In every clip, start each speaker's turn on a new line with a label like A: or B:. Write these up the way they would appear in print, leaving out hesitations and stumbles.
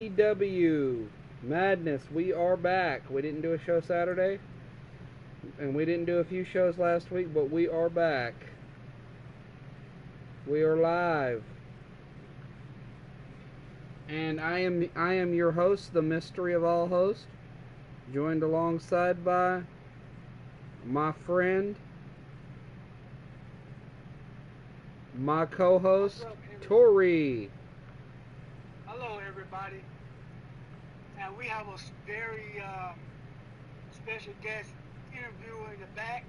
A: WVPW Madness. We are back. We didn't do a show Saturday, and we didn't do a few shows last week, but we are back. We are live. And I am your host, the mystery of all hosts, joined alongside by my friend, my co-host, Tori.
B: Hello, everybody. And we have a very special guest interviewer in the back.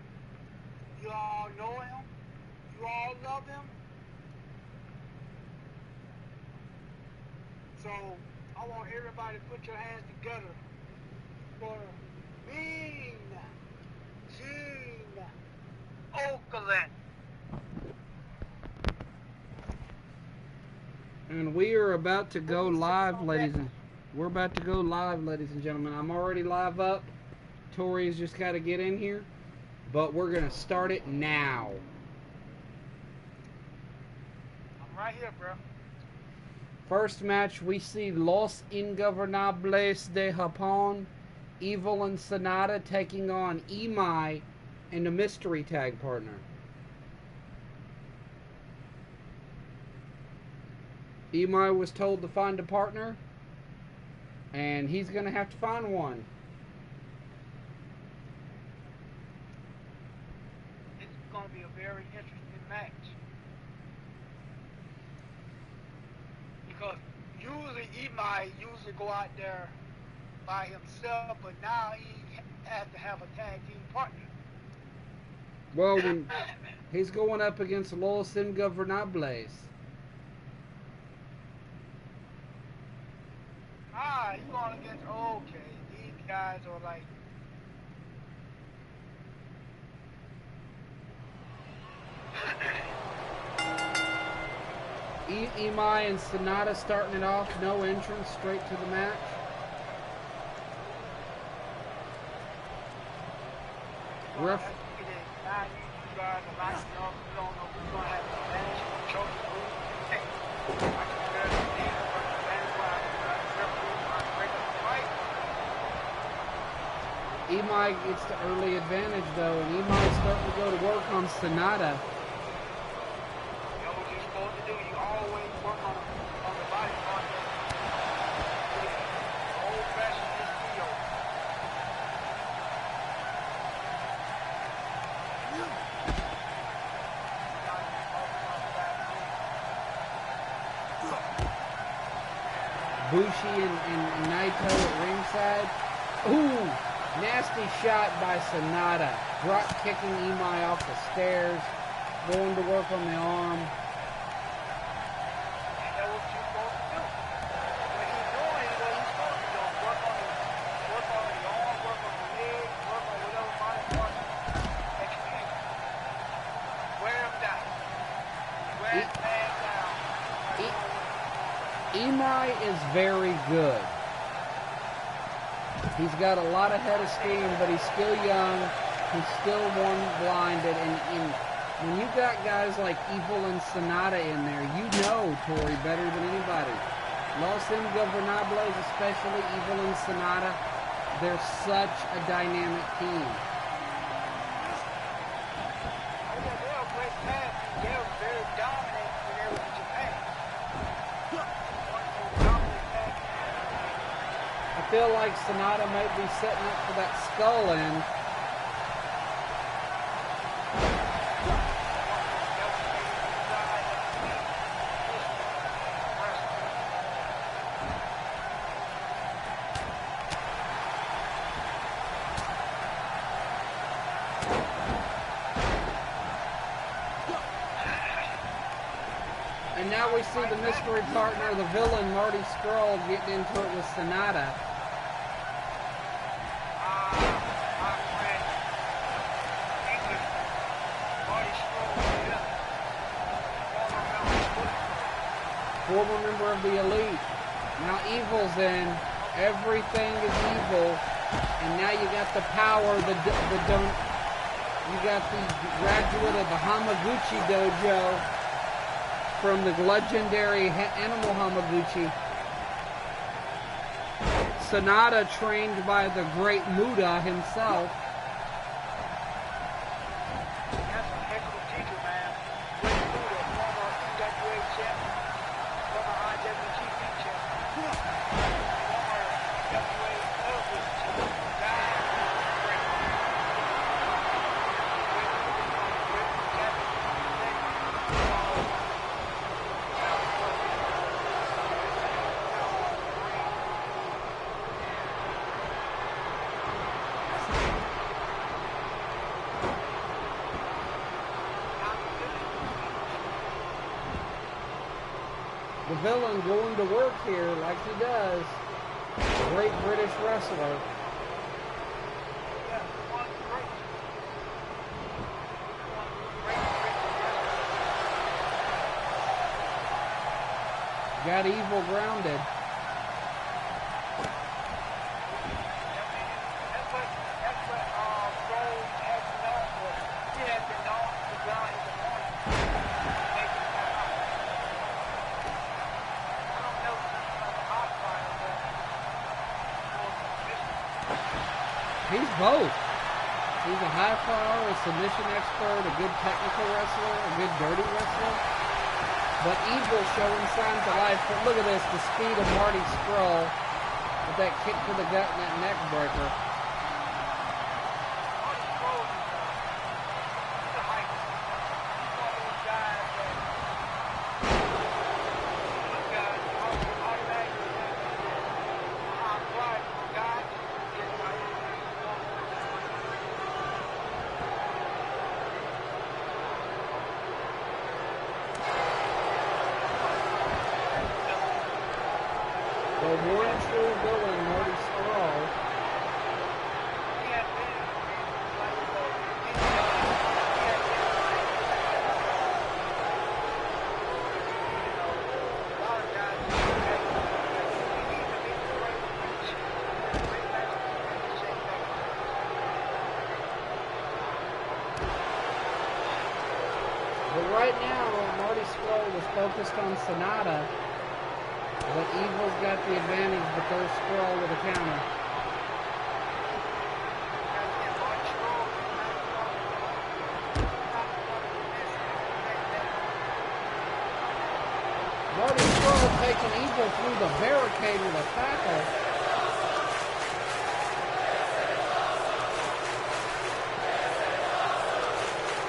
B: You all know him. You all love him. So I want everybody to put your hands together for Mean Gene Oakland.
A: And we are about to go live, ladies and gentlemen. I'm already live up. Tori's just got to get in here, but we're gonna start it now.
B: I'm right here, bro.
A: First match, we see Los Ingobernables de Japón, Evil and Sonata taking on Imai and a mystery tag partner. Imai was told to find a partner, and he's going to have to find one.
B: It's going to be a very interesting match. Because usually Imai go out there by himself, but now he has to have a tag team partner.
A: Well, he's going up against Los Ingobernables.
B: He's going against, okay, these guys are like,
A: Imai and Sonata starting it off, no entrance, straight to the match. Ref. Imai gets the early advantage though, and Imai's starting to go to work on Sonata.
B: What you're supposed to do, you always work on the body part. Old-fashioned steel.
A: Bushi and Naito at ringside. Ooh, nasty shot by Sonata. Drop kicking Imai off the stairs. Going to work on the arm.
B: And that's what you're supposed to do. What he's doing is what he's supposed to do. Work on the arm, work on the leg, work on whatever body part that you can. Wear him down. Wear his man down.
A: Imai is very good. He's got a lot of head of steam, but he's still young. He's still one-blinded. And when you got guys like Evil and Sonata in there, you know, Tori, better than anybody. Los Ingobernables, especially Evil and Sonata, they're such a dynamic team.
B: They're a great tag team. They're very dominant in Japan.
A: I feel like Sonata might be setting up for that skull end. And now we see the mystery partner, the villain, Marty Scurll, getting into it with Sonata. Former member of the Elite. Now Evil's in. Everything is evil. And now you got the power, you got the graduate of the Hamaguchi Dojo from the legendary Animal Hamaguchi. Sonata, trained by the great Muda himself.
B: That's a heck of a teacher, man. Great Buddha, former NWA champion, former IWGP champion, former NWA Elvis champion. Guy, great man. Great champion.
A: The villain going to work here like he does. Great British wrestler.
B: Yeah, one great.
A: Got Evil grounded.
B: That's what Gold has been known for. He has been known to ground his opponent. Make him come out. I don't know if he's like a hot fire, but
A: He's both. He's a high flyer, a submission expert, a good technical wrestler, a good dirty wrestler. But Evil showing signs of life. But look at this, the speed of Marty Scurll with that kick to the gut and that neck breaker.
B: Marty Scurll is he's a hiker. He's one of those guys that automatically high fly guys get right.
A: The one true villain, Marty Scurll.
B: He has been like a lot of guys
A: But right now, Marty Scurll was focused on Sonata. But Evil's got the advantage, but there's Scurll with a counter. Marty Scurll taking Evil through the barricade with a tackle.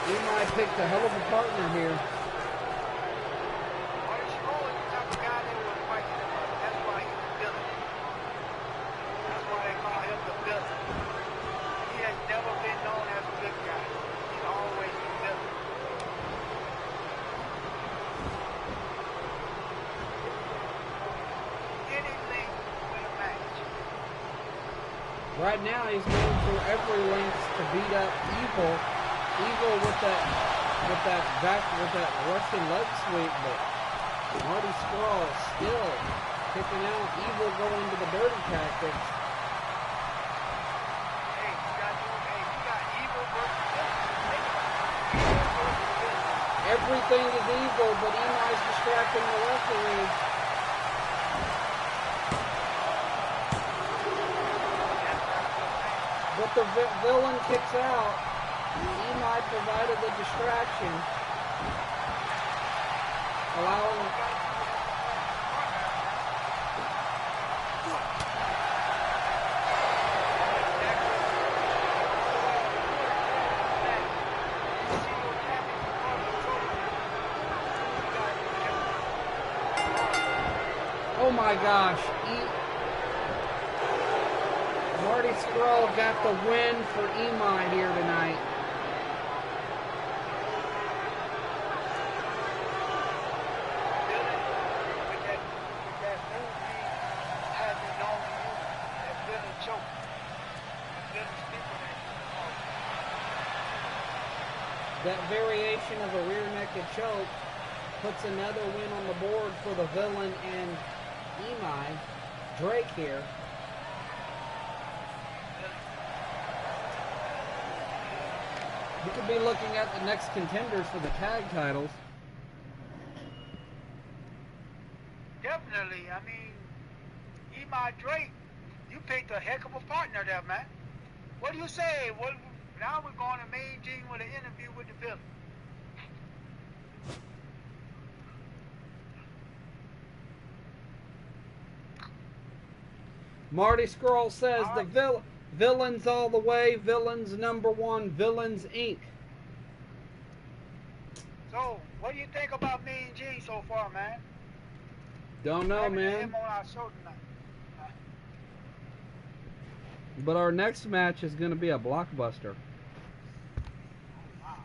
A: He might pick the hell of a partner here. Right now, he's going through every length to beat up Evil. Evil with that Russian leg sweep, but Marty Scurll still kicking out. Evil going to the dirty tactics.
B: Hey, you got Evil versus
A: Everything is Evil, but Emi's distracting the referee. But the villain kicks out. Emi provided the distraction, allowing. Oh my gosh. Marty Scurll got the win for Emi here tonight. That variation of a rear naked choke puts another win on the board for the villain and Emi. Drake here. We could be looking at the next contenders for the tag titles.
B: Definitely. I mean, Emi Drake You picked a heck of a partner there, man. What do you say? What? Now we're going to Mean Gene with an interview with the villain.
A: Marty Scroll says
B: All
A: the
B: right.
A: villains all the way, villains #1, Villains Inc.
B: So, what do you think about Mean Gene so far, man?
A: Don't know,
B: Having
A: man.
B: him on our show tonight.
A: But our next match is going to be a blockbuster.
B: Wow.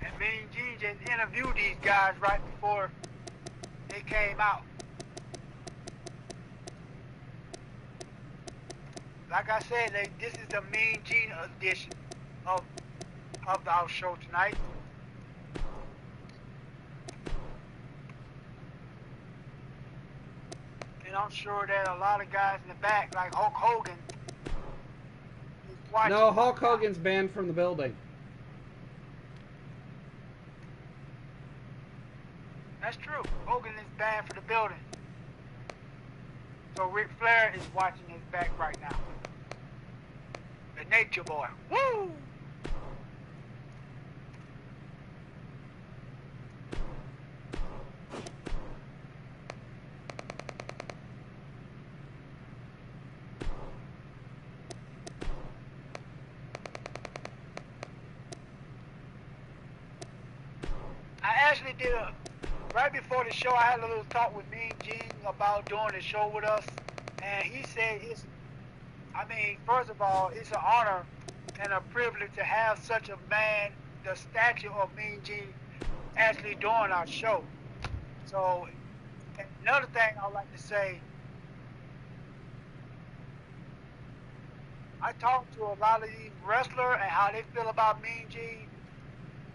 B: And Mean Gene just interviewed these guys right before they came out. Like I said, this is the Mean Gene edition of our show tonight. And I'm sure that a lot of guys in the back, like Hulk Hogan, is watching.
A: No, Hulk Hogan's banned from the building.
B: That's true. Hogan is banned for the building. So Ric Flair is watching his back right now. The Nature Boy. Woo! I actually did right before the show, I had a little talk with Mean Gene about doing the show with us. And he said first of all, it's an honor and a privilege to have such a man, the stature of Mean Gene, actually doing our show. So, another thing I'd like to say, I talked to a lot of these wrestlers and how they feel about Mean Gene,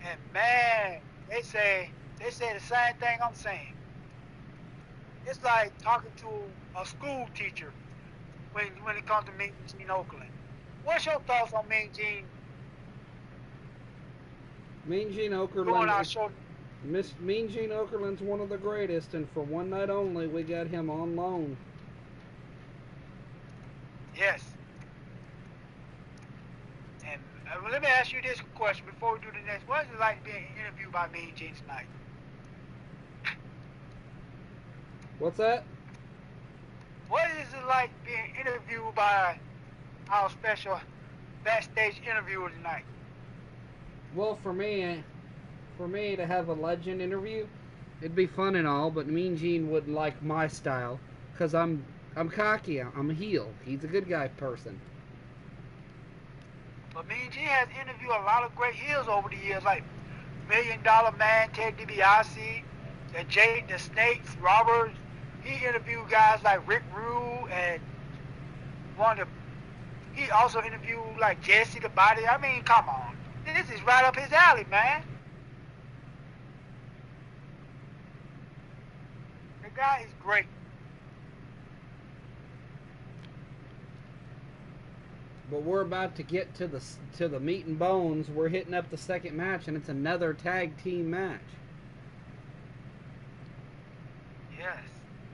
B: and man, they say the same thing I'm saying. It's like talking to a school teacher when it comes to Mean Gene Oakland. What's your thoughts on Mean Gene?
A: Mean Gene
B: Doing our show.
A: Mean Gene Okerlund's one of the greatest, and for one night only, we got him on loan.
B: Yes. And let me ask you this question before we do the next. What is it like being interviewed by Mean Gene tonight?
A: What's that?
B: What is it like being interviewed by our special backstage interviewer tonight?
A: Well, for me to have a legend interview, it'd be fun and all, but Mean Gene wouldn't like my style, because I'm cocky, I'm a heel. He's a good guy person.
B: But Mean Gene has interviewed a lot of great heels over the years, like $1 Million Man, Ted DiBiase, the Snakes, Roberts. He interviewed guys like Rick Rude and he also interviewed like Jesse the Body. I mean, come on. This is right up his alley, man. The guy is great.
A: But we're about to get to the meat and bones. We're hitting up the second match, and it's another tag team match.
B: Yes.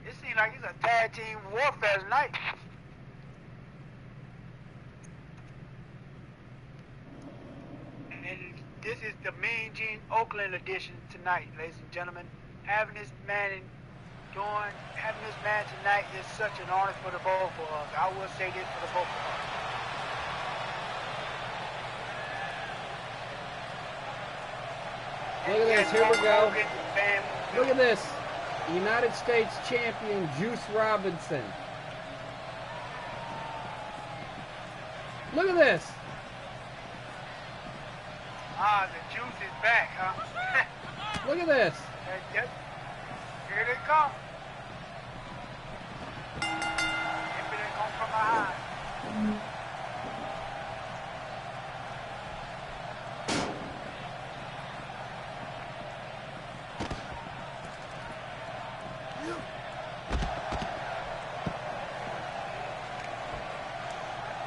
B: It seems like it's a tag team warfare tonight. And this is the Mean Gene Oakland edition tonight, ladies and gentlemen. Having this man tonight is such an honor for the both of us. I will say this for the both of us.
A: Look at this, here we go. Look at this. United States champion Juice Robinson. Look at this.
B: Ah, the juice is back, huh?
A: Look at this.
B: Yep. Here they come. If it ain't come from behind.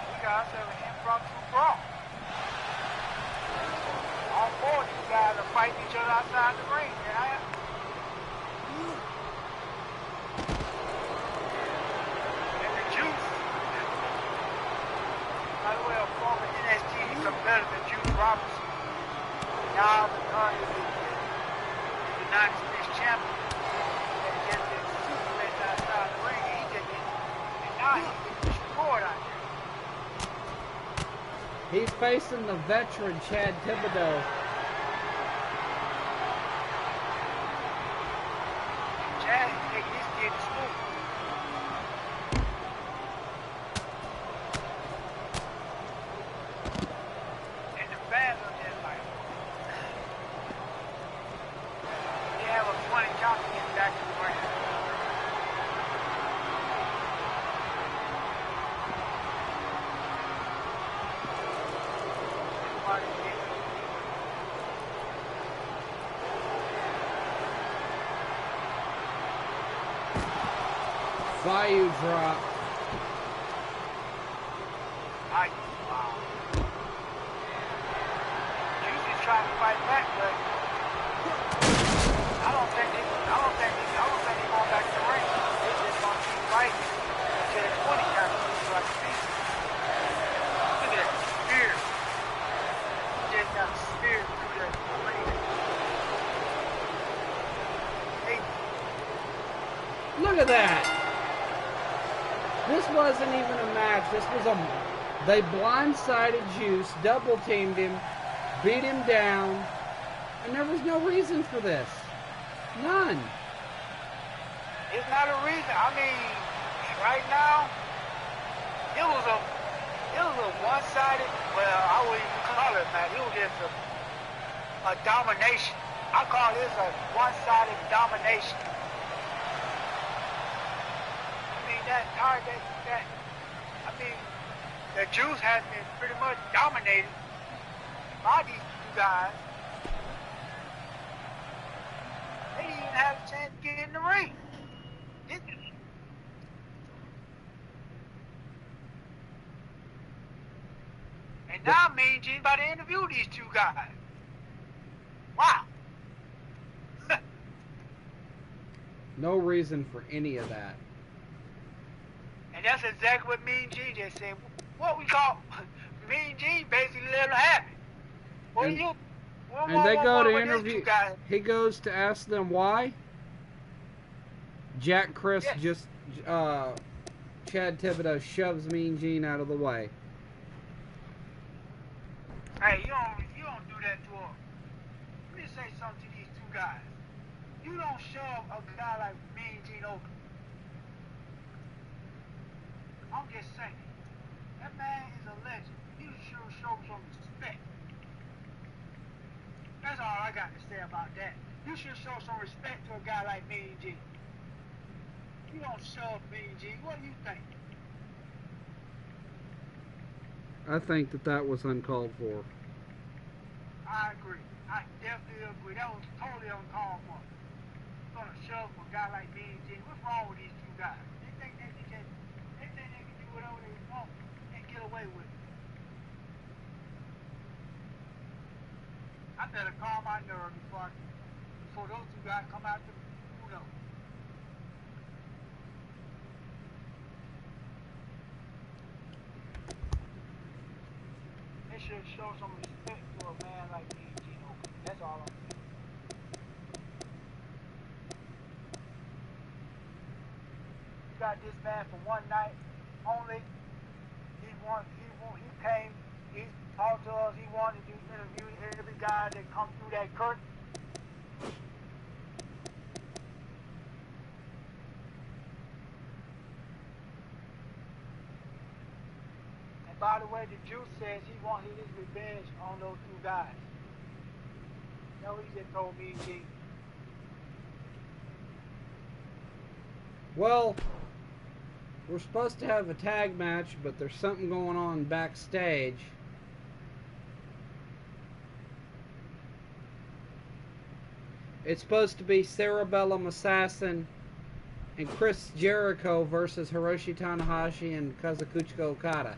B: We got ourselves an impromptu brawl. All four of these guys are fighting each other outside the ring.
A: He's facing the veteran Chad Thibodeau.
B: Chad, take this kid to school. And the fans are just like, they have a 20 chance to get back to the ring.
A: Bayou drop.
B: Wow. Juicy's trying to fight back, but I don't think they going back to the ring. They just gonna keep fighting until the 20 count so I can see. Look at that spear. He just got speared through the ring. Hey,
A: Look at that. This wasn't even a match. This was they blindsided Juice, double teamed him, beat him down, and there was no reason for this. None.
B: it's not a reason. I mean, right now, it was a one-sided. Well, I wouldn't even call it, man. It was just a domination. I call this a one-sided domination. The Juice has been pretty much dominated by these two guys. They didn't even have a chance to get in the ring. And now Mean Gene's about to interview these two guys. Wow.
A: No reason for any of that.
B: And that's exactly what Mean Gene just said. What we call Mean Gene basically let him have it.
A: And they go to interview. He goes to ask them why. Jack Chris just Chad Thibodeau shoves Mean Gene out of the way.
B: Hey, you don't do that to him. Let me say something to these two guys. You don't shove a guy like Mean Gene over. I'm just saying, that man is a legend. You should show some respect. That's all I got to say about that. You should show some respect to a guy like Mean Gene. You don't shove Mean Gene. What do you think?
A: I think that was uncalled for.
B: I agree. I definitely agree. That was totally uncalled for. You're gonna shove a guy like Mean Gene. What's wrong with these two guys? They think they can do whatever they want and get away with it. I better calm my nerve before those two guys come out to who knows. They should show some respect to a man like me, Gino. That's all I'm saying. You got this man for one night only. He came, he talked to us, he wanted to interview every guy that come through that curtain. And by the way, the Juice says he wanted his revenge on those two guys. That's what he just told me, G.
A: Well, we're supposed to have a tag match, but there's something going on backstage. It's supposed to be Cerebellum Assassin and Chris Jericho versus Hiroshi Tanahashi and Kazuchika Okada.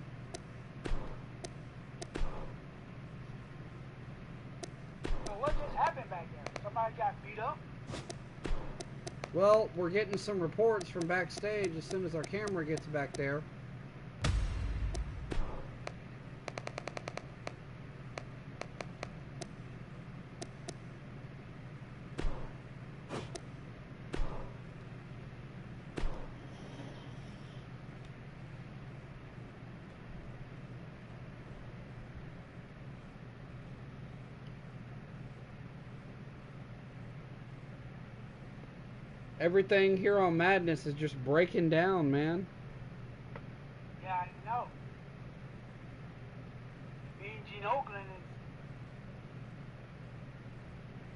B: So what just happened back there? Somebody got beat up?
A: Well, we're getting some reports from backstage as soon as our camera gets back there. Everything here on Madness is just breaking down, man.
B: Yeah, I know. Mean Gene Oakland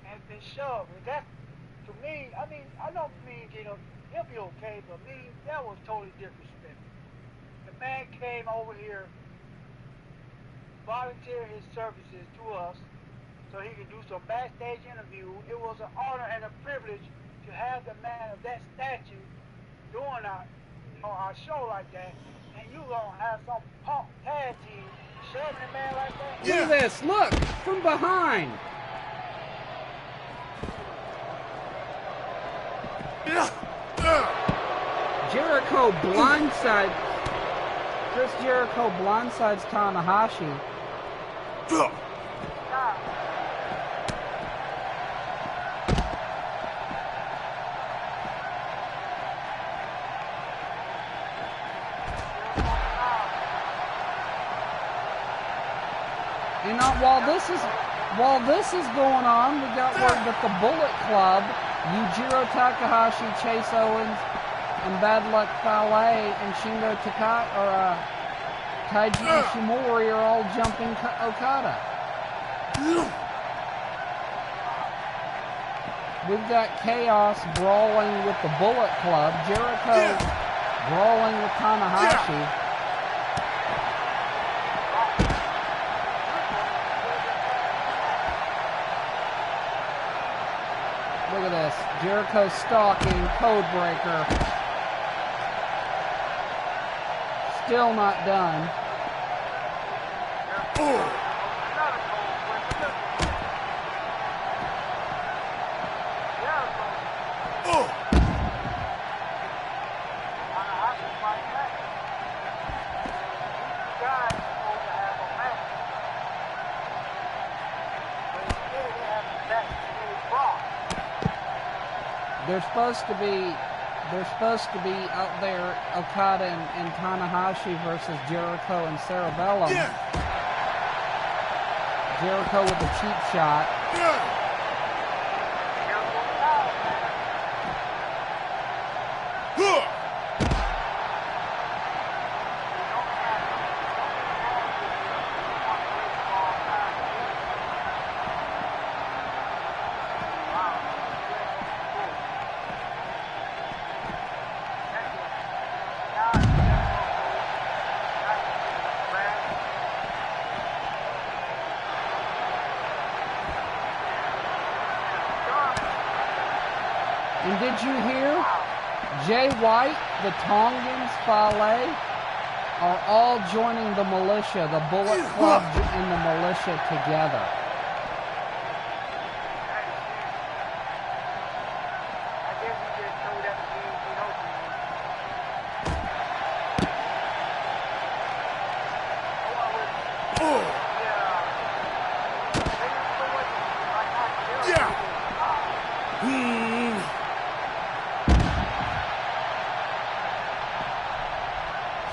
B: has been shoved. And that's, to me, I mean, I know Mean Gene, he'll be okay, but me, that was totally disrespectful. The man came over here, volunteered his services to us, so he could do some backstage interview. It was an honor and a privilege to have the man of that stature doing our show like that, and you gonna have some punk tag team shoving a man like that?
A: Look at this! Look! From behind! Jericho blindsides. Chris Jericho blindsides Tanahashi. And while this is going on, we got word that the Bullet Club, Yujiro Takahashi, Chase Owens, and Bad Luck Fale and Shingo Taiji Ishimori are all jumping Okada. We've got Chaos brawling with the Bullet Club, Jericho brawling with Tanahashi. Look at this. Jericho stalking, Codebreaker. Still not done. They're supposed to be out there, Okada and Tanahashi versus Jericho and Cerebellum. Jericho with a cheap shot. And did you hear? Jay White, the Tongans, Fale, are all joining the militia, the Bullet Club and the militia together.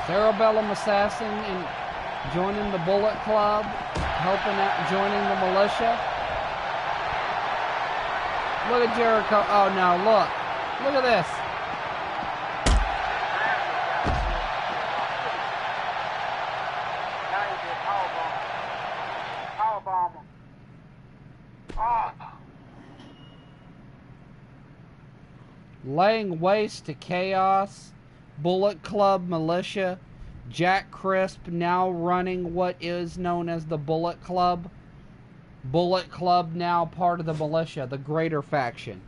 A: Cerebellum Assassin and joining the Bullet Club, helping out, joining the militia. Look at Jericho. Oh no, look. Look at this. Laying waste to Chaos, Bullet Club militia, Jack Crisp now running what is known as the Bullet Club. Bullet Club now part of the militia, the greater faction.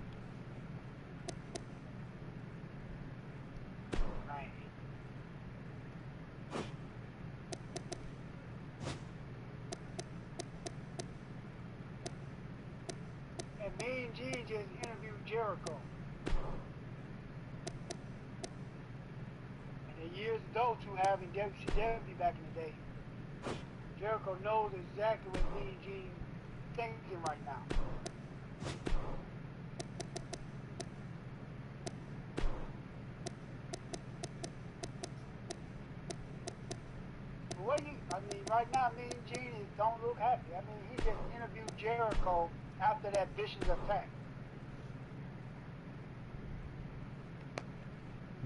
B: And Mean Gene just interviewed Jericho. Years ago to having WCW back in the day. Jericho knows exactly what Mean Gene thinking right now. But right now Mean Gene don't look happy. I mean, he just interviewed Jericho after that vicious attack.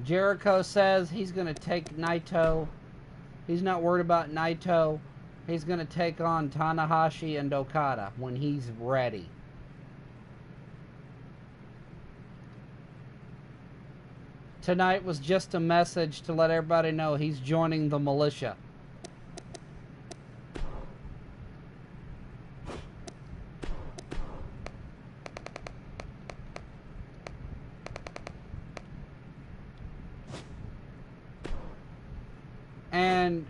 A: Jericho says he's going to take Naito. He's not worried about Naito. He's going to take on Tanahashi and Okada when he's ready. Tonight was just a message to let everybody know he's joining the militia. And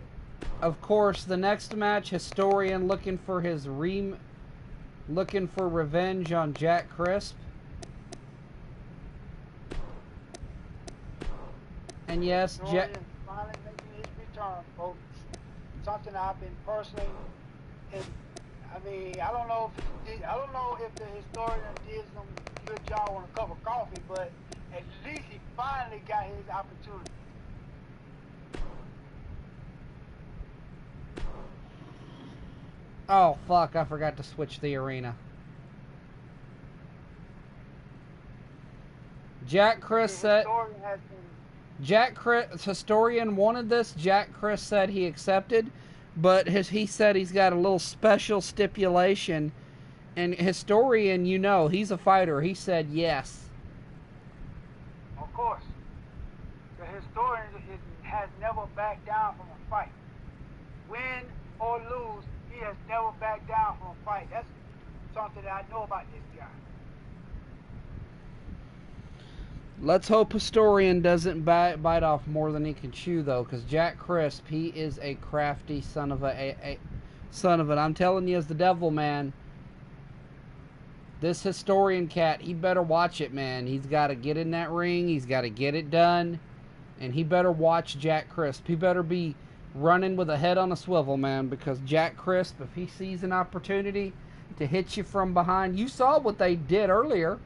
A: of course, the next match, Historian looking for revenge on Jack Crisp. And yes,
B: Jack finally making his return, folks. Something I've been personally, I don't know if the Historian did some good job on a cup of coffee, but at least he finally got his opportunity.
A: Oh fuck! I forgot to switch the arena. Jack Crisp said. Historian wanted this. Jack Crisp said he accepted, but he said he's got a little special stipulation. And Historian, you know, he's a fighter. He said yes.
B: Of course. The Historian has never backed down from a fight. Win or lose, he has never backed down from a fight. That's something that I know about this guy.
A: Let's hope Historian doesn't bite off more than he can chew, though, because Jack Crisp, he is a crafty son of a son of it. I'm telling you, as the devil, man, this Historian cat, he better watch it, man. He's got to get in that ring. He's got to get it done, and he better watch Jack Crisp. He better be running with a head on a swivel, man, because Jack Crisp, if he sees an opportunity to hit you from behind, you saw what they did earlier.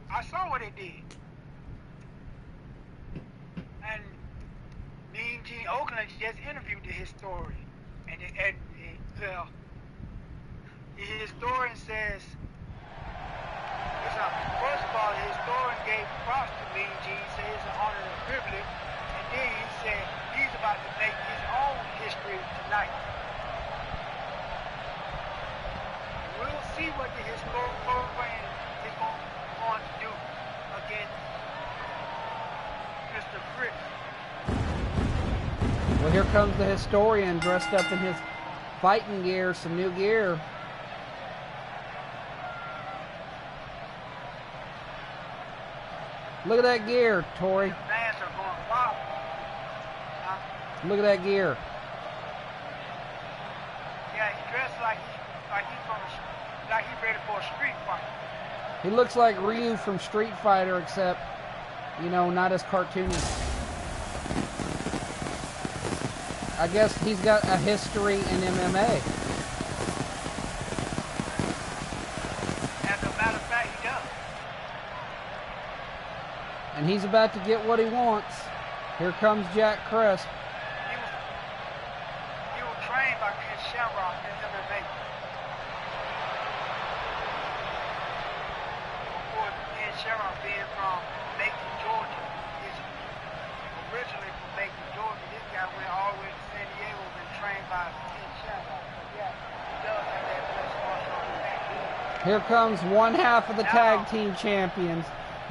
B: I saw what they did. And Mean Gene Oakland just interviewed the Historian. And the Historian says, first of all, the Historian gave props to Mean Gene, said it's an honor and a privilege. And then he said he's about to make his own history tonight. And we'll see what the Historian is going to do against Mr. Fritz.
A: Well, here comes the Historian dressed up in his fighting gear, some new gear. Look at that gear, Tori.
B: The fans are going wild.
A: Look at that gear.
B: Yeah, he dressed like he's ready for a street fight.
A: He looks like Ryu from Street Fighter, except, you know, not as cartoony. I guess he's got a history in MMA.
B: As a matter of fact, he does.
A: And he's about to get what he wants. Here comes Jack Crisp.
B: He was trained by Ken Shamrock in MMA. Shamrock being from Macon, Georgia, is originally from Macon, Georgia. This guy went all the way to San Diego and trained by Ken Shamrock. So yeah, he does have that blessed martial arts background.
A: Here comes one half of the tag team champions,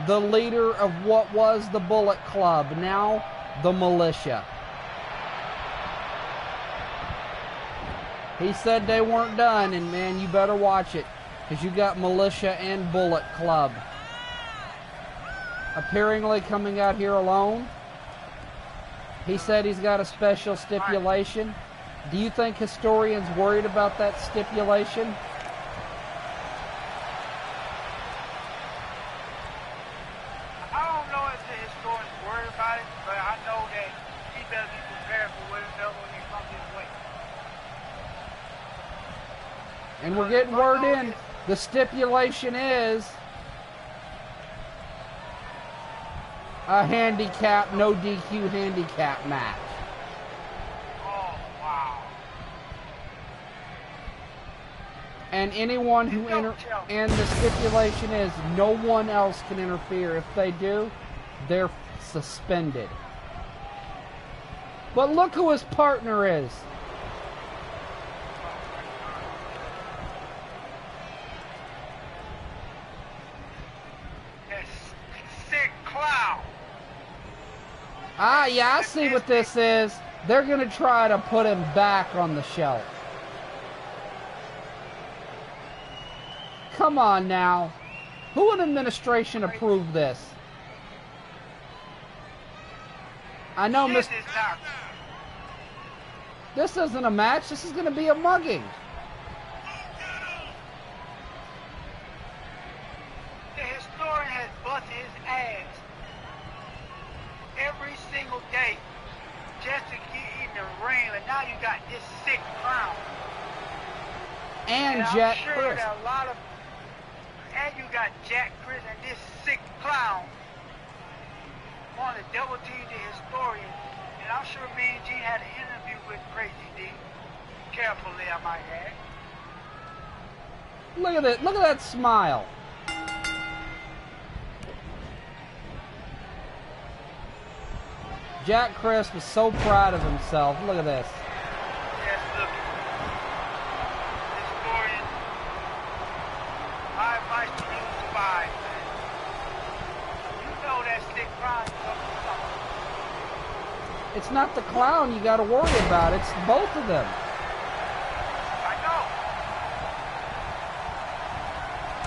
A: the leader of what was the Bullet Club, now the Militia. He said they weren't done, and man, you better watch it, because you got Militia and Bullet Club. Appearingly coming out here alone. He said he's got a special stipulation. Do you think Historian's worried about that stipulation?
B: I don't know if the Historian's worried about it, but I know that he better be prepared for whatever when he comes his way.
A: And we're getting word in. The stipulation is a handicap, no DQ handicap match.
B: Oh, wow.
A: And anyone who and the stipulation is no one else can interfere. If they do, they're suspended. But look who his partner is.
B: That sick clown.
A: Ah, yeah, I see what this is. They're going to try to put him back on the shelf. Come on now. Who in administration approved this? I know,
B: This
A: Mr.
B: is not.
A: This isn't a match. This is going to be a mugging.
B: The historian has busted his ass every single day just to get in the ring, and now you got this sick clown.
A: And
B: I'm
A: Jack
B: sure
A: Chris.
B: that a lot of, and you got Jack Chris and this sick clown want to double team the historian. And I'm sure me and Gene had an interview with Crazy D. Carefully, I might add.
A: Look at it. Look at that smile. Jack Chris was so proud of himself. Look at this.
B: Yes, look. Historian, my advice to you is survive, man. You know that sick clown is up to something.
A: It's not the clown you got to worry about. It's both of them.
B: I know.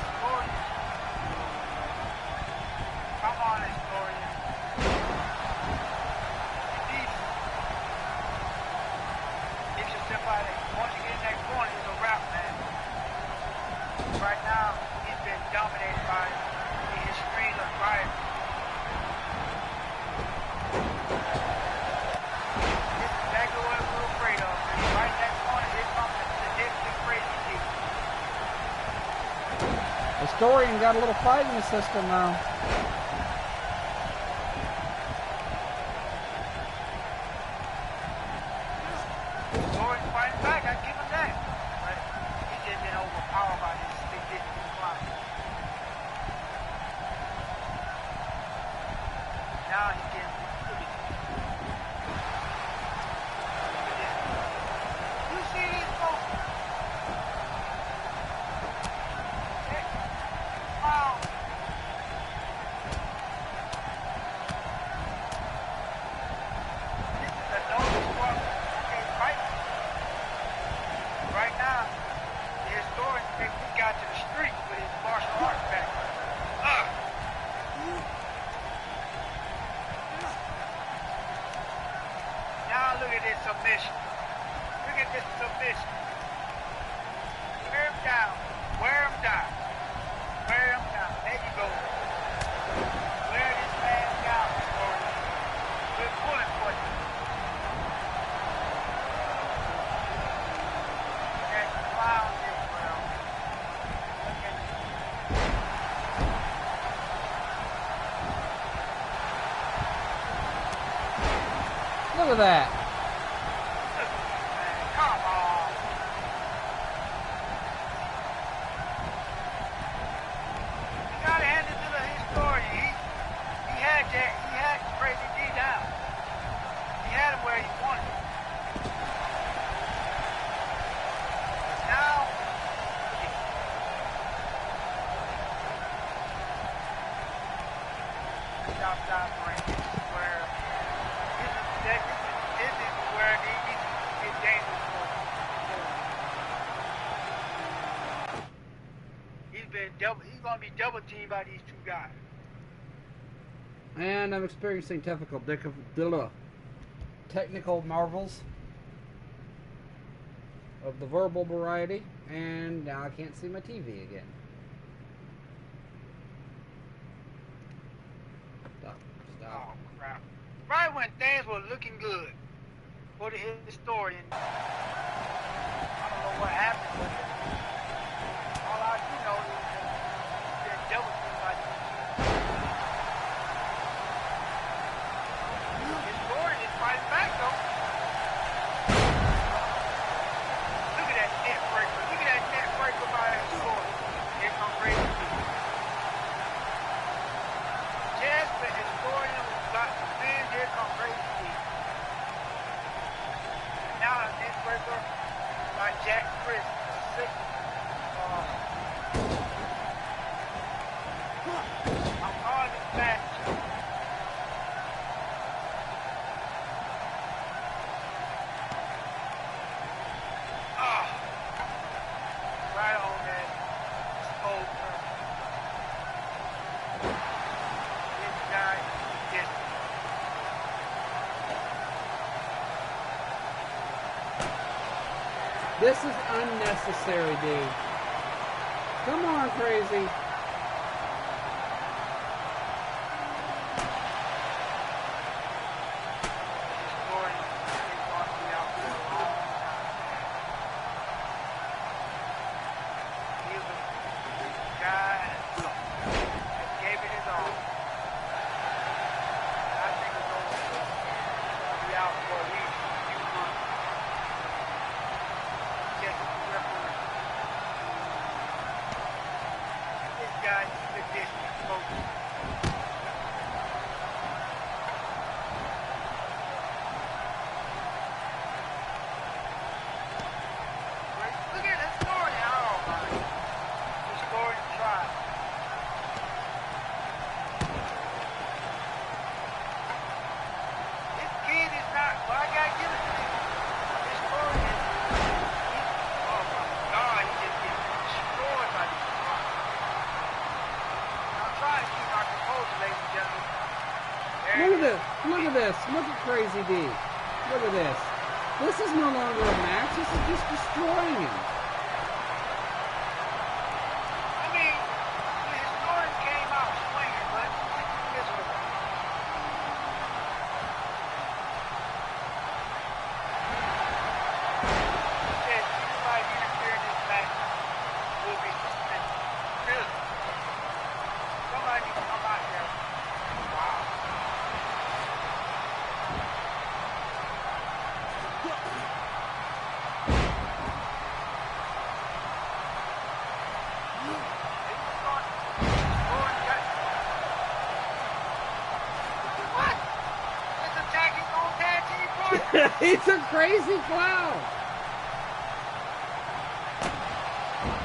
B: Historian. Come on, historian. Get yourself out of there. Once you get in that corner, it's a wrap, man. Right now, he's been dominated by the history of riot. This is exactly what we were afraid of. Right in that corner, here comes the deadly Crazy D.
A: Historian got a little fight in the system now.
B: Historian's fighting back, I give him that. But he's just been overpowered by this big deadly clown. Now he's getting look at this. Look at this. You see these folks? That clown. This is a noble struggle. Okay, right now, the historian think we got to the street with his martial arts background. Now look at this submission. Look at this submission. Wear him down. Wear him down. Wear him down. There you go. Wear this man down, historian. We're pulling for you. That clown is well. Look at this.
A: Look at that.
B: Man, come on. You gotta hand it to the historian. He had Crazy D down. He had him where he wanted him. Now, stop ring. This is where this is where these get dangerous for him. He's gonna be double teamed by these two guys.
A: And I'm experiencing technical marvels of the verbal variety. And now I can't see my TV again. Stop.
B: Oh crap. Right when things were looking good for the historian, I don't know what happened with it. All I do know is that they're double teamed by these two. Historian is fighting back though. Look at that net breaker. Look at that net breaker by that historian. Here comes Crazy D. Just the historian was about
A: This is unnecessary, dude. Come on, Crazy. Look at this. Look at Crazy D. Look at this. This is no longer a match. This is just destroying him.
B: I mean, the historian came out swinging, but it's miserable. He said, anybody interfere in this match will be suspended. Really? Somebody needs to come out here. Wow.
A: It's a crazy foul.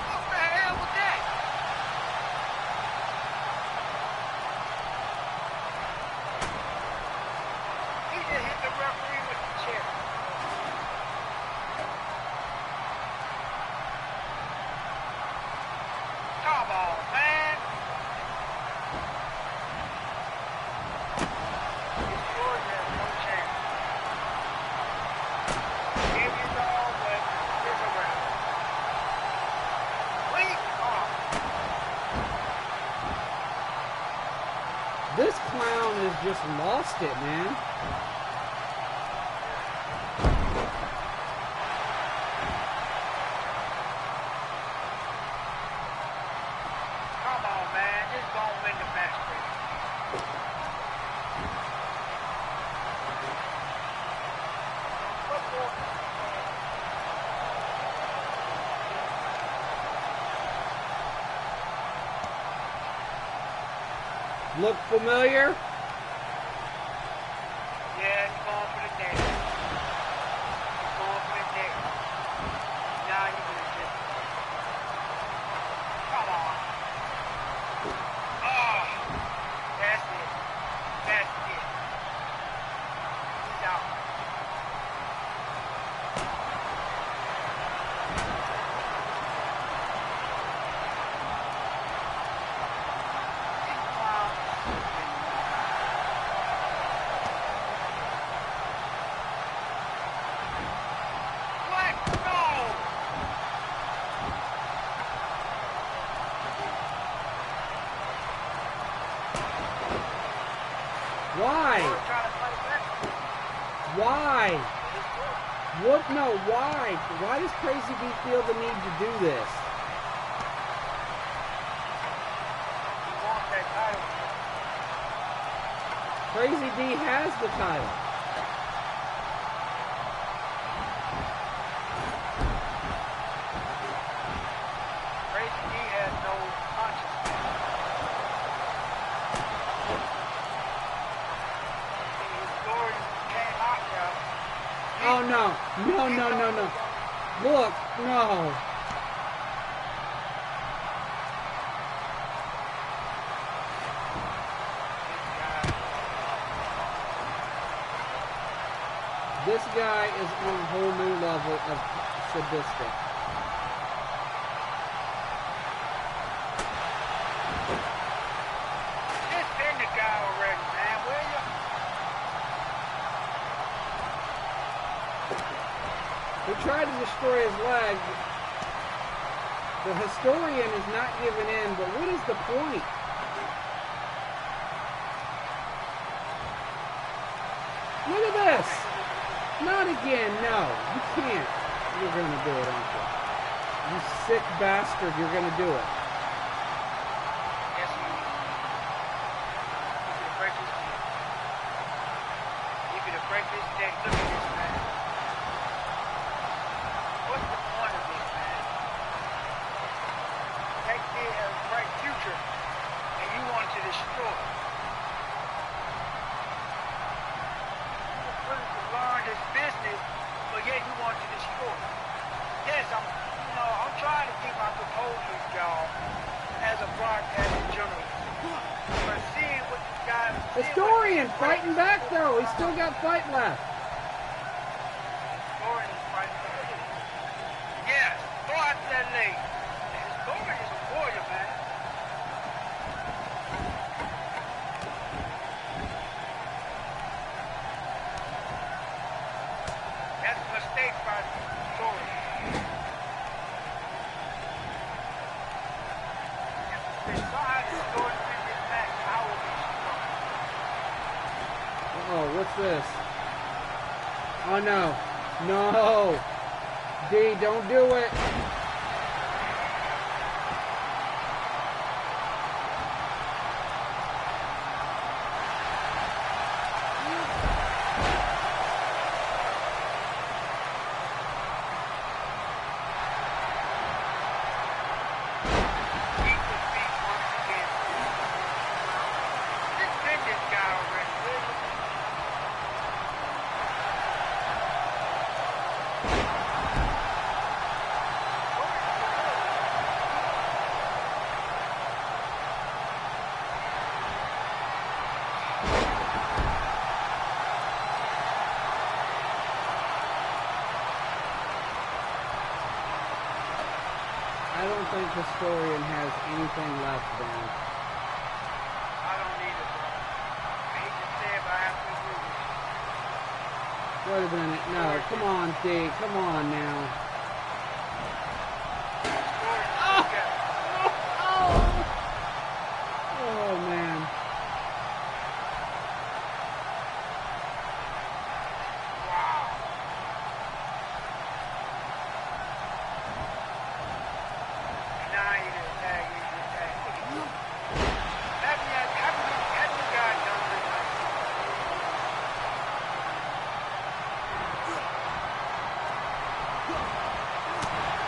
B: What the hell was that? He just hit the referee with the chair. Come on, man. His George has no chance. Give you all, but it's around. Weak off.
A: This clown has just lost it, man.
B: Come on, man. Just go and win the match, please.
A: Look familiar?
B: Yeah, he's going for the neck. He's going for the neck. Now you can just... Come on. Oh, that's it. That's it. He's out. What? No!
A: Why?
B: Trying to play back.
A: Why? What? No, why? Why does Crazy D feel the need to do this?
B: He wants that title.
A: Crazy D has the title.
B: Crazy D has no conscience. His story came out there.
A: Oh, no. No, no, no, no. Look, no. This guy is on a whole new level of sadistic.
B: Just pin the guy already, man, will you?
A: He tried to destroy his leg. The historian is not giving in, but what is the point? Look at this. Not again. No, you can't. You're going to do it, aren't you? You sick bastard. You're going to do it.
B: Yes, he is. You could break his neck. You could break his neck. Look at this, man. What's the point of this, man? That kid has a bright future, and you want to destroy it. You're willing to learn this business, but yet you want to destroy it. Yes, I'm trying to keep my composure, y'all, as a broadcasting journalist. But seeing what this guy...
A: Historian fighting back, though. He's still got fight left.
B: Historian is fighting back. Yes, go after that lady. The historian is a warrior, man. That's a mistake by the historian.
A: Oh, what's this? Oh, no. No. D, don't do it. I don't think Historian has anything left, Ben.
B: I don't need it, bro. I hate to say it, but I have to agree with you.
A: Wait a minute. No, come on, D. Come on now. Oh, man.
B: Wow. And now he did tag, he did tag. Look at you. Have you guys done this?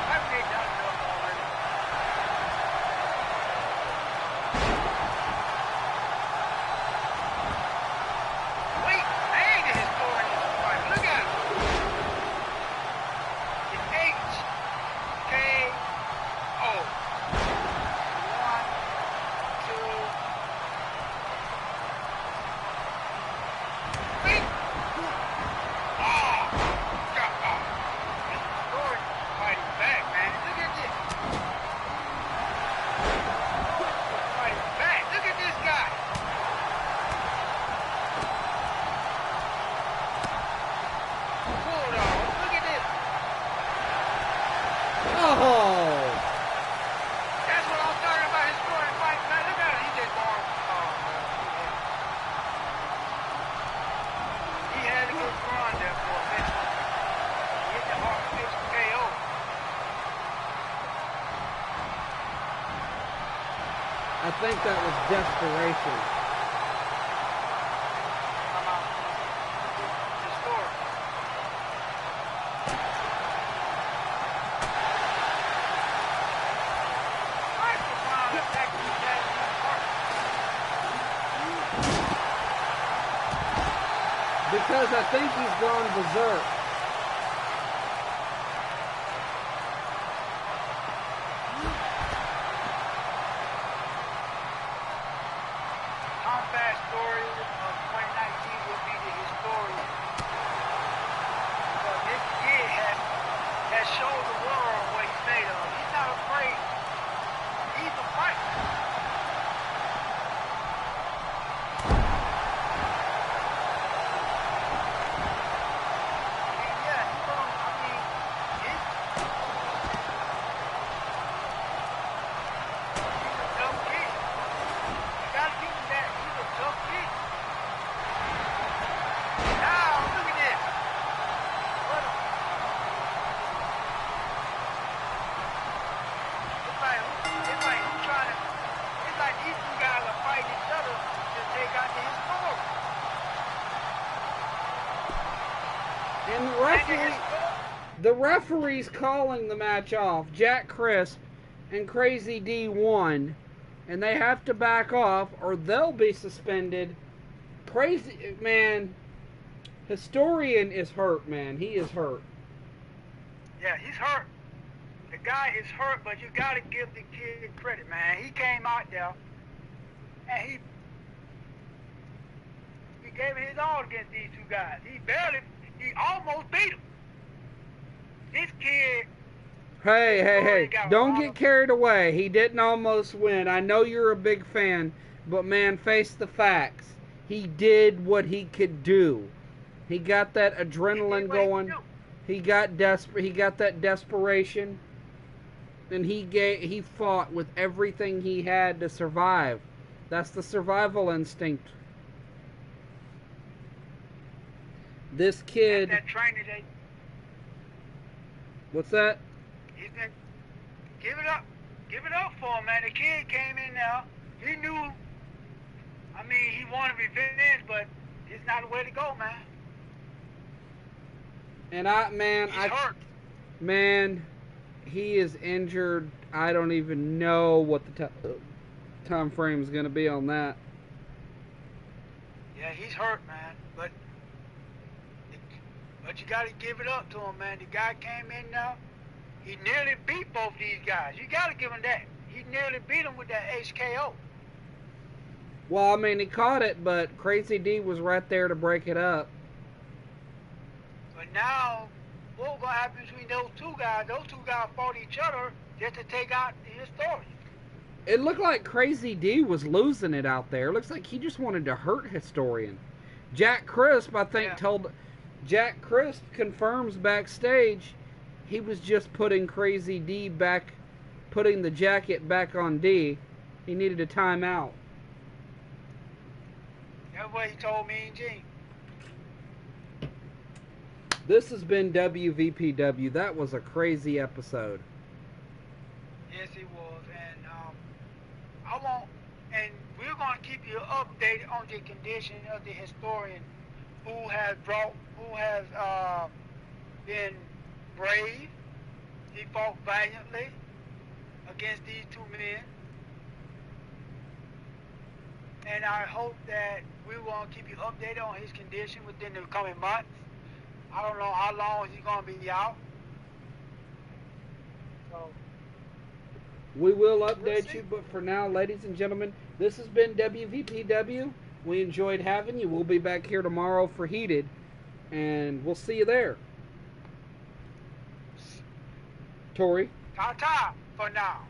B: Have they done enough already? Wait, hey, the historian is fighting. Look at him. It's H-K-O. 1, 2. Wait. Oh, God. This historian is fighting back, man. Look at this. Fighting back. Look at this guy. Hold on. Look at this.
A: Oh!
B: That's what I'm talking about. Historian fighting back. Look at him. He just going. Oh, man. He had a good run there for a minute. He hit the hard KO.
A: I think that was desperation.
B: Come on. Historian. Microphone attack the Japanese park.
A: Because I think he's gone berserk.
B: Combat story of 2019 will be the historian. Because this kid has showed the world what he's made of. He's not afraid. He's a fighter. He
A: And
B: And
A: the referee's calling the match off. Jack Crisp and Crazy D won, and they have to back off or they'll be suspended. Crazy, man, Historian is hurt, man. He is hurt.
B: yeah, he's hurt. The guy is hurt, but you got to give the kid credit, man. He came out there and he gave it his all against these two guys. He almost beat him. This kid.
A: Hey, don't get carried away. He didn't almost win. I know you're a big fan, but man, face the facts. He did what he could do. He got that adrenaline going. He got desperate. He got that desperation, and he fought with everything he had to survive. That's the survival instinct. This kid.
B: That trainer,
A: What's that?
B: He's been give it up for him, man. The kid came in now. He knew. I mean, he wanted revenge, but it's not the way to go, man.
A: And
B: He's hurt.
A: Man, he is injured. I don't even know what the time frame is going to be on that.
B: Yeah, he's hurt, man. But you got to give it up to him, man. The guy came in now. He nearly beat both these guys. You got to give him that. He nearly beat him with that HKO.
A: Well, I mean, he caught it, but Crazy D was right there to break it up.
B: But now, what's going to happen between those two guys? Those two guys fought each other just to take out the Historian.
A: It looked like Crazy D was losing it out there. It looks like he just wanted to hurt Historian. Jack Crisp, I think, told... Jack Crisp confirms backstage he was just putting Crazy D back, putting the jacket back on D. He needed a timeout.
B: That's what he told me and Gene.
A: This has been WVPW. That was a crazy episode.
B: Yes, it was. And we're going to keep you updated on the condition of the Historian who has been brave. He fought valiantly against these two men. And I hope that we will keep you updated on his condition within the coming months. I don't know how long he's going to be out. So
A: we will update you, but for now, ladies and gentlemen, this has been WVPW. We enjoyed having you. We'll be back here tomorrow for Heated, and we'll see you there. Tori?
B: Ta-ta for now.